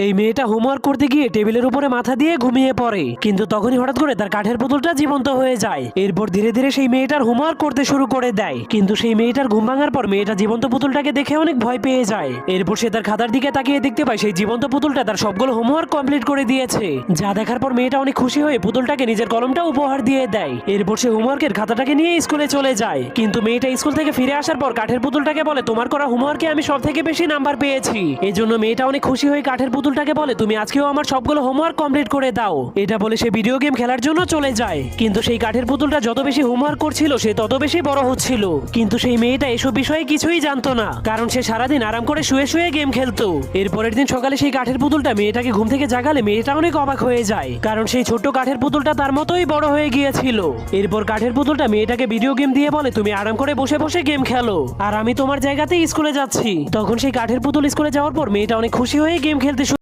এই মেয়েটা হোমওয়ার্ক করতে গিয়ে টেবিলের উপরে মাথা দিয়ে ঘুমিয়ে পড়ে, কিন্তু তখনই হঠাৎ করে তার কাঠের পুতুলটা জীবন্ত হয়ে যায়। এরপর ধীরে ধীরে সেই মেয়েটার হোমওয়ার্ক করতে শুরু করে দেয়, কিন্তু সেই মেয়েটার ঘুম ভাঙার পর মেয়েটা জীবন্ত পুতুলটাকে দেখে অনেক ভয় পেয়ে যায়। এরপর সে তার খাতার দিকে তাকিয়ে দেখতে পায় সেই জীবন্ত পুতুলটা তার সবগুলো হোমওয়ার্ক কমপ্লিট করে দিয়েছে। যা দেখার পর মেয়েটা অনেক খুশি হয়ে পুতুলটাকে নিজের কলমটা উপহার দিয়ে দেয়। এরপর সে হোমওয়ার্কের খাতাটাকে নিয়ে স্কুলে চলে যায়, কিন্তু মেয়েটা স্কুল থেকে ফিরে আসার পর কাঠের পুতুলটাকে বলে, তোমার করা হোমওয়ার্কে আমি সব থেকে বেশি নাম্বার পেয়েছি। এজন্য মেয়েটা অনেক খুশি হয়ে কাঠের পুতুলটাকে বলে, তুমি আজকেও আমার সবগুলো হোমওয়ার্ক কমপ্লিট করে দাও। এটা বলে সে ভিডিও গেম খেলার জন্য চলে যায়, কিন্তু সেই কাঠের পুতুলটা যত বেশি হোমওয়ার্ক করছিল সে তত বেশি বড় হচ্ছিল। কিন্তু সেই মেয়েটা এসব বিষয়ে কিছুই জানতো না, কারণ সে সারাদিন আরাম করে শুয়ে শুয়ে গেম খেলতো। এরপরের দিন সকালে সেই কাঠের পুতুলটা মেয়েটাকে ঘুম থেকে জাগালে মেয়েটা অনেক অবাক হয়ে যায়, কারণ সেই ছোট্ট কাঠের পুতুলটা তার মতোই বড় হয়ে গিয়েছিল। এরপর কাঠের পুতুলটা মেয়েটাকে ভিডিও গেম দিয়ে বলে, তুমি আরাম করে বসে বসে গেম খেলো, আর আমি তোমার জায়গাতেই স্কুলে যাচ্ছি। তখন সেই কাঠের পুতুল স্কুলে যাওয়ার পর মেয়েটা অনেক খুশি হয়ে গেম খেলতে